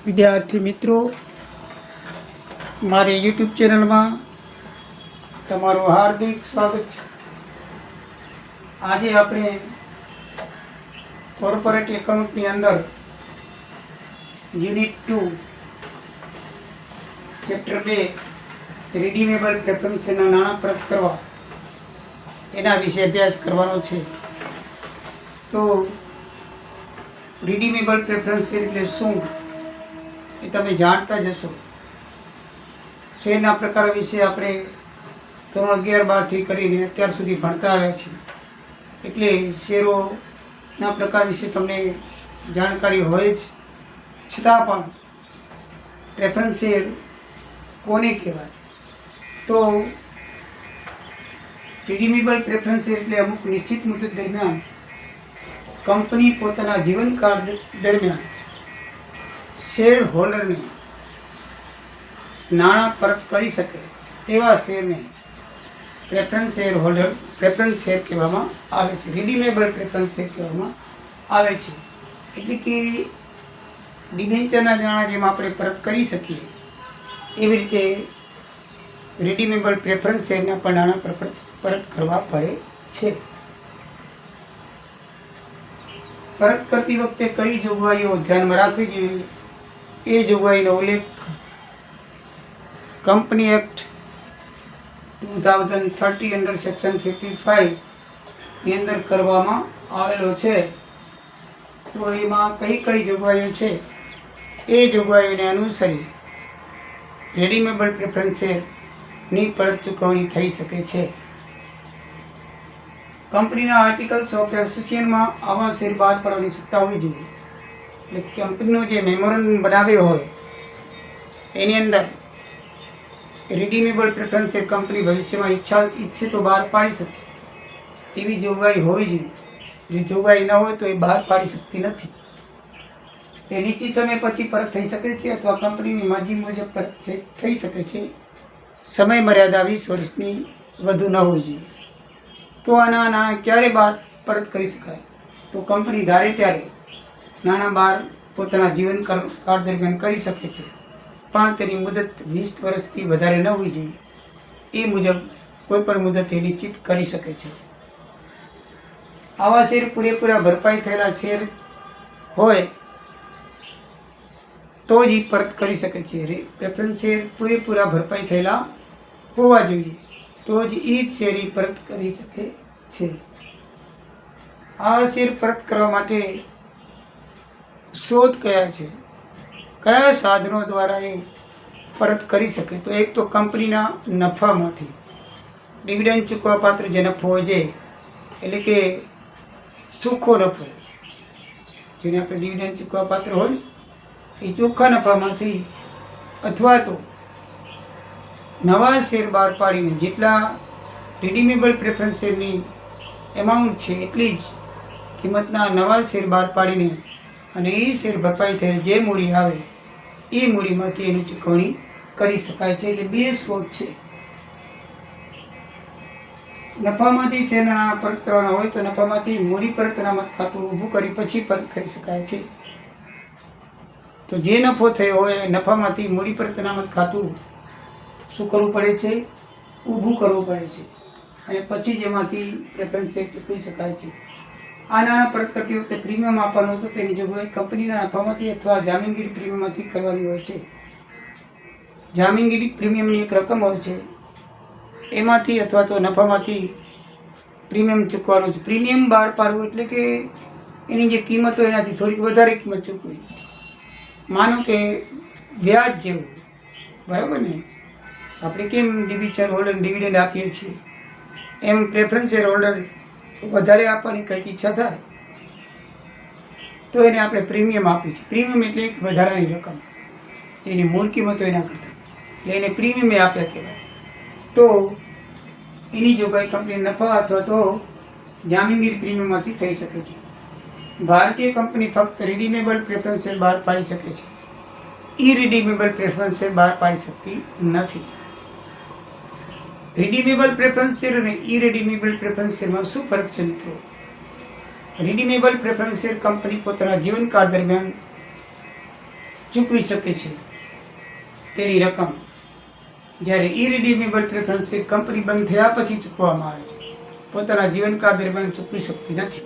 વિદ્યાર્થી મિત્રો, મારી યુટ્યુબ ચેનલમાં તમારું હાર્દિક સ્વાગત છે. આજે આપણે કોર્પોરેટ એકાઉન્ટની અંદર યુનિટ 2 ચેપ્ટર 2 રિડીમેબલ પ્રેફરન્સના નાણાં પરત કરવા એના વિશે અભ્યાસ કરવાનો છે. તો રિડીમેબલ પ્રેફરન્સ એટલે શું એ તમે જાણતા જ હશો. શેરના પ્રકાર વિશે આપણે ધોરણ 11-12થી કરીને અત્યાર સુધી ભણતા આવ્યા છીએ, એટલે શેરોના પ્રકાર વિશે તમને જાણકારી હોય જ. છતાં પણ પ્રેફરન્સ શેર કોને કહેવાય? તો રિડીમેબલ પ્રેફરન્સ શેર એટલે અમુક નિશ્ચિત મુદત દરમિયાન કંપની પોતાના જીવનકાળ દરમિયાન શેર હોલ્ડરને નાણાં પરત કરી શકે તેવા શેરને પ્રેફરન્સ શેર કહેવામાં આવે છે. રિડીમેબલ પ્રેફરન્સ શેર કહેવામાં આવે છે. એટલે કે ડિબેન્ચરના નાણાં જેમ આપણે પરત કરી શકીએ એવી રીતે રિડીમેબલ પ્રેફરન્સ શેરના પણ નાણાં પરત કરવા પડે છે. પરત કરતી વખતે કઈ જોગવાઈઓ ધ્યાનમાં રાખવી જોઈએ એ જોગવાઈનો ઉલ્લેખ કંપની એક્ટ 2030 અંડર સેક્શન 55 ની અંદર કરવામાં આવેલો છે. તો એમાં કઈ જોગવાઈઓ છે એ જોગવાઈઓને અનુસરી રિડીમેબલ પ્રેફરન્સ શેરની પરત ચૂકવણી થઈ શકે છે. કંપનીના આર્ટિકલ્સ ઓફ એસોસિએશનમાં આવા શેર બહાર પાડવાની સત્તા હોવી જોઈએ. એટલે કંપનીનો જે મેમોરેન્ડમ બનાવ્યો હોય એની અંદર રિડીમેબલ પ્રેફરન્સ શેર કંપની ભવિષ્યમાં ઈચ્છે તો બહાર પાડી શકશે એવી જોગવાઈ હોવી જોઈએ. જો જોગવાઈ ન હોય તો એ બહાર પાડી શકતી નથી. તે નિશ્ચિત સમય પછી પરત થઈ શકે છે અથવા કંપનીની મરજી મુજબ પરત થઈ શકે છે. સમય મર્યાદા 20 વર્ષની વધુ ન હોવી જોઈએ. તો આના નાણાં ક્યારે બહાર પરત કરી શકાય? તો કંપની ધારે ત્યારે નાણાં બહાર પોતાના જીવનકાળ દરમિયાન કરી શકે છે, પણ તેની મુદત 20 વર્ષથી વધારે ન હોવી જોઈએ. એ મુજબ કોઈપણ મુદત એ નિશ્ચિત કરી શકે છે. આવા શેર પૂરેપૂરા ભરપાઈ થયેલા શેર હોય તો જ પરત કરી શકે છે. પ્રેફરન્સ શેર પૂરેપૂરા ભરપાઈ થયેલા હોવા જોઈએ તો જ એ જ શેર પરત કરી શકે છે. આ શેર પરત કરવા માટે સ્ત્રોત કયા છે, કયા સાધનો દ્વારા એ પરત કરી શકે? તો એક તો કંપનીના નફામાંથી ડિવિડન્ડ ચૂકવવા પાત્ર જે નફો હોય છે, એટલે કે ચોખ્ખો નફો, જેને આપણે ડિવિડન્ડ ચૂકવવા પાત્ર હોય ને એ ચોખ્ખા નફામાંથી, અથવા તો નવા શેર બહાર પાડીને જેટલા રિડીમેબલ પ્રેફરન્સ શેરની એમાઉન્ટ છે એટલી જ કિંમતના નવા શેર બહાર પાડીને અને એ શેર ભરપાઈ થયેલ જે મૂડી આવે એ મૂડીમાંથી એની ચૂકવણી કરી શકાય છે. એટલે બે સ્ત્રોત છે. નફામાંથી શેરના નાણાં પરત કરવાના હોય તો નફામાંથી મૂડી પરત અનામત ખાતું ઊભું કરી પછી પરત કરી શકાય છે. તો જે નફો થયો હોય એ નફામાંથી મૂડી પરત અનામત ખાતું શું કરવું પડે છે? ઊભું કરવું પડે છે, અને પછી જ એમાંથી પ્રેફરન્સ શેર ચૂકવી શકાય છે. આ નાણાં પરત કરતી વખતે પ્રીમિયમ આપવાનું હતું તેની જોગવાઈ કંપનીના નફામાંથી અથવા જામીનગીરી પ્રીમિયમમાંથી કરવાની હોય છે. જામીનગીરી પ્રીમિયમની એક રકમ હોય છે, એમાંથી અથવા તો નફામાંથી પ્રીમિયમ ચૂકવવાનું છે. પ્રીમિયમ બહાર પાડવું એટલે કે એની જે કિંમત હોય એનાથી થોડીક વધારે કિંમત ચૂકવી. માનો કે વ્યાજ જેવું, બરાબર ને? આપણે કેમ શેર હોલ્ડર ડિવિડન્ડ આપીએ છીએ, એમ પ્રેફરન્સ શેર હોલ્ડર વધારે આપવાની કંઈક ઈચ્છા થાય તો એને આપણે પ્રીમિયમ આપીએ છીએ. પ્રીમિયમ એટલે એક વધારાની રકમ, એની મૂળ કિંમત એના કરતાં, એટલે એને પ્રીમિયમ આપ્યા કહેવાય. તો એની જોગવાઈ કંપની નફા અથવા તો જામીનગીરી પ્રીમિયમમાંથી થઈ શકે છે. ભારતીય કંપની ફક્ત રિડીમેબલ પ્રેફરન્સ શેર બહાર પાડી શકે છે, ઇરિડીમેબલ પ્રેફરન્સ શેર બહાર પાડી શકતી નથી. રિડીમેબલ પ્રેફરન્સ શેર અને ઇરિડીમેબલ પ્રેફરન્સ શેરમાં શું ફરક છે મિત્રો? રિડીમેબલ પ્રેફરન્સ શેર કંપની પોતાના જીવનકાળ દરમિયાન ચૂકવી શકે છે તેની રકમ, જ્યારે ઇરિડીમેબલ પ્રેફરન્સ શેર કંપની બંધ થયા પછી ચૂકવવામાં આવે છે, પોતાના જીવનકાળ દરમિયાન ચૂકવી શકતી નથી.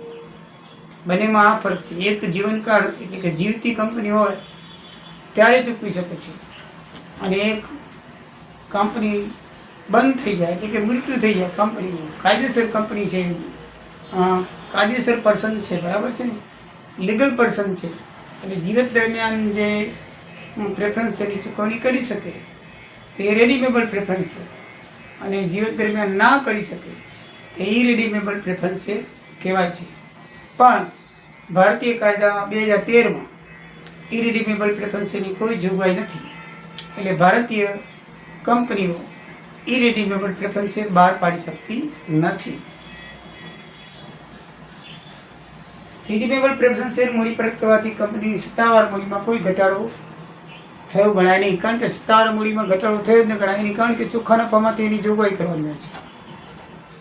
બંનેમાં આ ફરક છે. એક જીવનકાળ એટલે કે જીવતી કંપની હોય ત્યારે ચૂકવી શકે છે, અને એક કંપની બંધ થઈ જાય એટલે કે મૃત્યુ થઈ જાય કંપનીનું, કાયદેસર કંપની છે, કાયદેસર પર્સન છે, બરાબર છે ને, લીગલ પર્સન છે, અને જીવત દરમિયાન જે પ્રેફરન્સ શેરની ચૂકવણી કરી શકે તે રેડીમેબલ પ્રેફરન્સ શેર, અને જીવત દરમિયાન ના કરી શકે તે ઇરેડીમેબલ પ્રેફરન્સ શેર કહેવાય છે. પણ ભારતીય કાયદામાં 2013માં ઇરેડીમેબલ પ્રેફરન્સ શેરની કોઈ જોગવાઈ નથી, એટલે ભારતીય કંપનીઓ ઇરેડીમેબલ પ્રેફરન્સ શેર બહાર પાડી શકતી નથી. રિડીમેબલ પ્રેફરન્સ શેર મૂડી પરત કરવાથી કંપનીની સત્તાવાર મૂડીમાં કોઈ ઘટાડો થયો ગણાય નહીં, કારણ કે સત્તાવાર મૂડીમાં ઘટાડો થયો જ ન ગણાય નહીં, કારણ કે ચોખ્ખા નફામાંથી એની જોગવાઈ કરવાની હોય છે.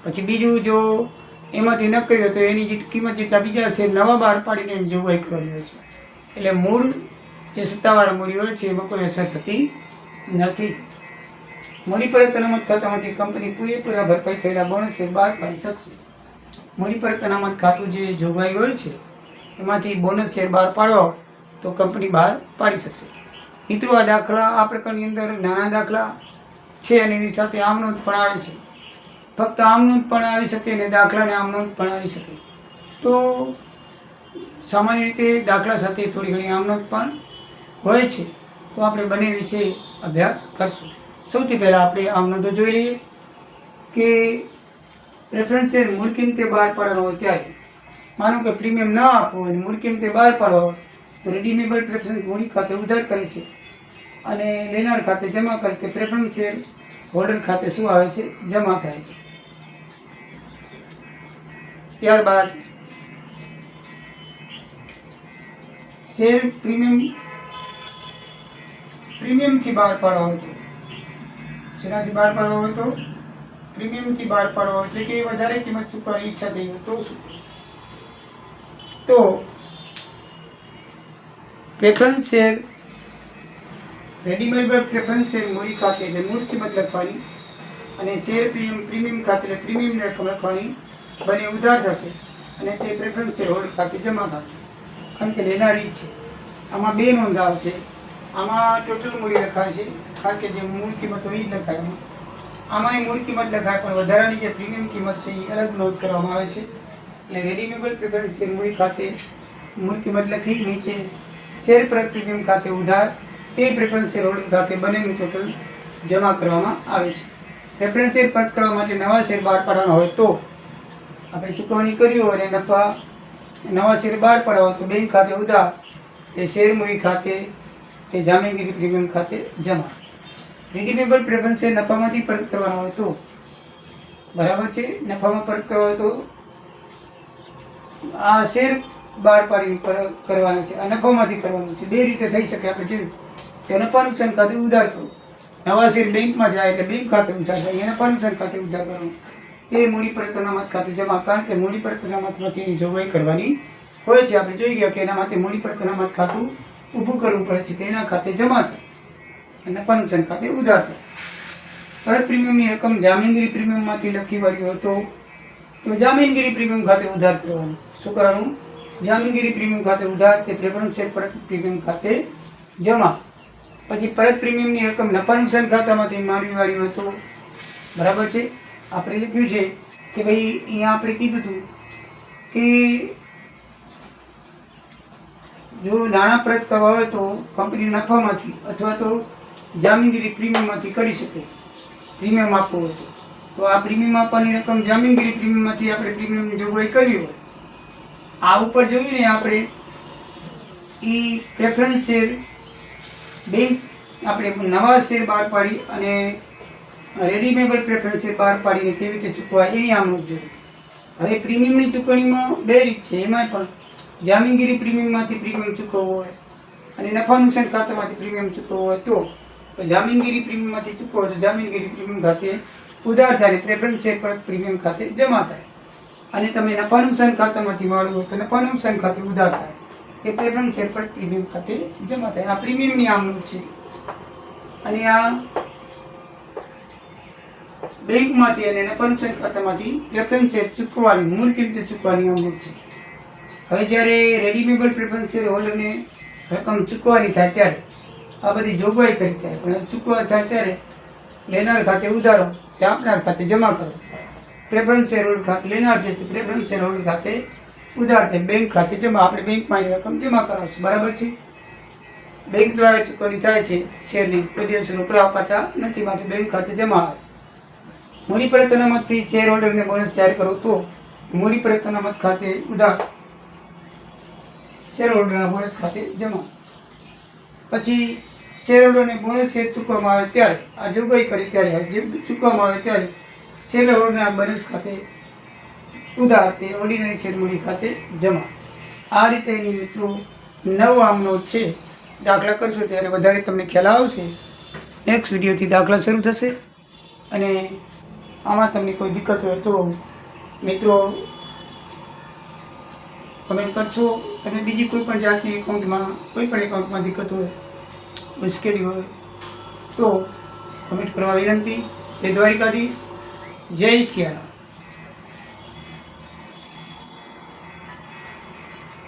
પછી બીજું, જો એમાંથી ન કર્યો તો એની જે કિંમત જેટલા બીજા શેર નવા બહાર પાડીને એની જોગવાઈ કરવાની હોય છે. એટલે મૂળ જે સત્તાવાર મૂડી હોય છે એમાં કોઈ અસર થતી નથી. મૂડી પરત અનામત ખાતામાંથી કંપની પૂરેપૂરા ભરપાઈ થયેલા બોનસ શેર બહાર પાડી શકશે. મૂડી પરત અનામત ખાતું જે જોગવાઈ હોય છે એમાંથી બોનસ શેર બહાર પાડવા હોય તો કંપની બહાર પાડી શકશે. મિત્રો, આ દાખલા, આ પ્રકારની અંદર નાના દાખલા છે અને એની સાથે આમનોંધ પણ આવે છે. ફક્ત આમનોંધ પણ આવી શકે અને દાખલાને આમનોંધ પણ આવી શકે. તો સામાન્ય રીતે દાખલા સાથે થોડી ઘણી આમનોંધ પણ હોય છે. તો આપણે બંને વિશે અભ્યાસ કરશું. સૌથી પહેલાં આપણે આમનોંધો જોઈ લઈએ કે પ્રેફરન્સ શેર મૂળ કિંમતે બહાર પાડવાનો હોય ત્યારે, માનો કે પ્રીમિયમ ન આપવું હોય, મૂળ કિંમતે બહાર પાડવા હોય તો રિડીમેબલ પ્રેફરન્સ મૂડી ખાતે ઉધાર કરે છે અને લેનાર ખાતે જમા કરે તે પ્રેફરન્સ શેર હોલ્ડર ખાતે શું આવે છે? જમા થાય છે. ત્યારબાદ શેર પ્રીમિયમથી બહાર પાડવા હોય તો, શેનાથી બહાર પાડવા હોય તો પ્રીમિયમથી બહાર પાડવા હોય, એટલે કે વધારે કિંમત ચૂકવવાની ઈચ્છા થઈ હોય તો શું? તો પ્રેફરન્સ શેર, રેડીમેબલ પ્રેફરન્સ શેર મૂડી ખાતે એટલે મૂળ કિંમત લખવાની, અને શેર પ્રીમિયમ ખાતે એટલે પ્રીમિયમની રકમ લખવાની, બંને ઉધાર થશે અને તે પ્રેફરન્સ શેર હોલ્ડર ખાતે જમા થશે, કારણ કે લેનારી છે. આમાં બે નોંધ આવશે. આમાં ટોટલ મૂડી લખાય છે, કારણ કે જે મૂળ કિંમત હોય એ જ લખાય. આમાં મૂળ કિંમત લખાય, પણ વધારાની જે પ્રીમિયમ કિંમત છે એ અલગ નોંધ કરવામાં આવે છે. એટલે રેડીમેબલ પ્રેફરન્સ શેર મૂડી ખાતે મૂળ કિંમત લખી, નીચે શેર પરત પ્રીમિયમ ખાતે ઉધાર, તે પ્રેફરન્સ શેર હોલ્ડર ખાતે બંનેનું ટોટલ જમા કરવામાં આવે છે. પ્રેફરન્સ શેર પરત કરવા માટે નવા શેર બહાર પાડવાના હોય તો, આપણે ચૂકવણી કરી હોય અને નવા શેર બહાર પાડવા હોય તો બેંક ખાતે ઉધાર, તે શેર મૂડી ખાતે, તે જામીનગીરી પ્રીમિયમ ખાતે જમા. રિડીમેબલ પ્રેફરન્સ શેર નફામાંથી પરત કરવાના હોય તો, બરાબર છે, નફામાં પરત કરવા હોય તો આ શેર બહાર પાડીને કરવાના છે, આ નફામાંથી કરવાનું છે. બે રીતે થઈ શકે. આપણે જોયું કે નફા નુકસાન ખાતે ઉધાર કરવું, નવા શેર બેંકમાં જાય એટલે બેંક ખાતે ઉધાર થાય, એ નફા નુકસાન ખાતે ઉધાર કરવાનું, એ મૂડી પરત અનામત ખાતે જમા, કારણ કે મૂડી પરત અનામતમાંથી એની જોગવાઈ કરવાની હોય છે. આપણે જોઈ ગયા કે એના માટે મૂડી પરત અનામત ખાતું ઊભું કરવું પડે છે, તેના ખાતે જમા થાય અને નફા નુકસાન ખાતે ઉધાર થાય. પરત પ્રીમિયમની રકમ જામીનગીરી પ્રીમિયમમાંથી લખી વાળી હોય તો જામીનગીરી પ્રીમિયમ ખાતે ઉધાર કરવાનું. શું કરવાનું? જામીનગીરી પ્રીમિયમ ખાતે ઉધાર, તે પ્રેફરન્સ શેર પરત પ્રીમિયમ ખાતે જમા. પછી પરત પ્રીમિયમની રકમ નફા નુકસાન ખાતામાંથી માનવી વાળી હોય તો, બરાબર છે, આપણે લખ્યું છે કે ભાઈ અહીંયા આપણે કીધું હતું કે જો નાણાં પરત કરવા હોય તો કંપની નફામાંથી અથવા તો જામીનગીરી પ્રીમિયમમાંથી કરી શકે. પ્રીમિયમ આપવું હોય તો આ પ્રીમિયમ આપવાની રકમ જામીનગીરી પ્રીમિયમમાંથી આપણે પ્રીમિયમની જોગવાઈ કરવી હોય. આ ઉપર જોયું ને આપણે, એ પ્રેફરન્સ શેર બેંક, આપણે નવા શેર બહાર પાડી અને રેડીમેબલ પ્રેફરન્સ શેર બહાર પાડીને કેવી રીતે ચૂકવાય એની આમનોંધ જોઈએ. હવે પ્રીમિયમની ચૂકવણીમાં બે રીત છે. એમાં પણ જામીનગીરી પ્રીમિયમમાંથી પ્રીમિયમ ચૂકવવું હોય અને નફા નુકસાન ખાતામાંથી પ્રીમિયમ ચૂકવવું હોય તો જામીનગીરી પ્રીમિયમમાંથી ચૂકવો તો જામીનગીરી પ્રીમિયમ ખાતે ઉધાર થાય, પ્રેફરન્સ શેર પરત પ્રીમિયમ ખાતે જમા થાય. અને તમે નફા નુકસાન ખાતામાંથી વાળવું હોય તો નફા નુકસાન ખાતે ઉધાર થાય. એ પ્રેફરન્સ શેર પર પ્રીમિયમ ખાતે જમા થાય. આ પ્રીમિયમની આમ નોટ છે અને આ બેંકમાંથી અને નફા ખાતામાંથી પ્રેફરન્સ શેર ચૂકવવાની મૂળ કિંમતે ચૂકવવાની આમ નોટ છે. હવે જ્યારે રેડીમેબલ પ્રેફરન્સ શેર હોલ્ડરને રકમ ચૂકવવાની થાય ત્યારે આ બધી જોગવાઈ કરી ત્યારે પણ ચૂકવવા થાય ત્યારે લેનાર ખાતે ઉધારો તે આપનાર ખાતે જમા કરો. પ્રેફરન્સ શેર હોલ્ડર ખાતે લેનાર છે તે પ્રેફરન્સ શેર હોલ્ડર ખાતે ઉધાર તે બેંક ખાતે જમા. આપણે બેંકમાં રકમ જમા કરાવશું. બરાબર છે. બેંક દ્વારા ચૂકવણી થાય છે શેરની, કોઈ દિવસ રોકડા અપાતા નથી, માટે બેંક ખાતે જમા આવે. મૂડી પરત અનામતથી શેર હોલ્ડરને બોનસ જાહેર કરો તો મૂડી પરત અનામત ખાતે ઉધાર શેર હોલ્ડરના બોનસ ખાતે જમા. પછી શેર હોલ્ડરને બોનસ શેર ચૂકવવામાં આવે ત્યારે આ જોગવાઈ કરી ત્યારે જે ચૂકવવામાં આવે ત્યારે શેર હોલ્ડરના બોનસ ખાતે ઉધાર તે ઓર્ડિનરી શેર મૂડી ખાતે જમા. આ રીતે એની મિત્રો 9 આમ નોટ છે. દાખલા કરશો ત્યારે વધારે તમને ખ્યાલ આવશે. નેક્સ્ટ વિડીયોથી દાખલા શરૂ થશે અને આમાં તમને કોઈ દિક્કત હોય તો મિત્રો કમેન્ટ કરશો. તમે બીજી કોઈ પણ જાતની એકાઉન્ટમાં કોઈ પણ એકાઉન્ટમાં દિક્કત હોય, મુશ્કેલી હોય તો કમેન્ટ કરવા વિનંતી. જય દ્વારિકાધીશ, જય સિયારામ.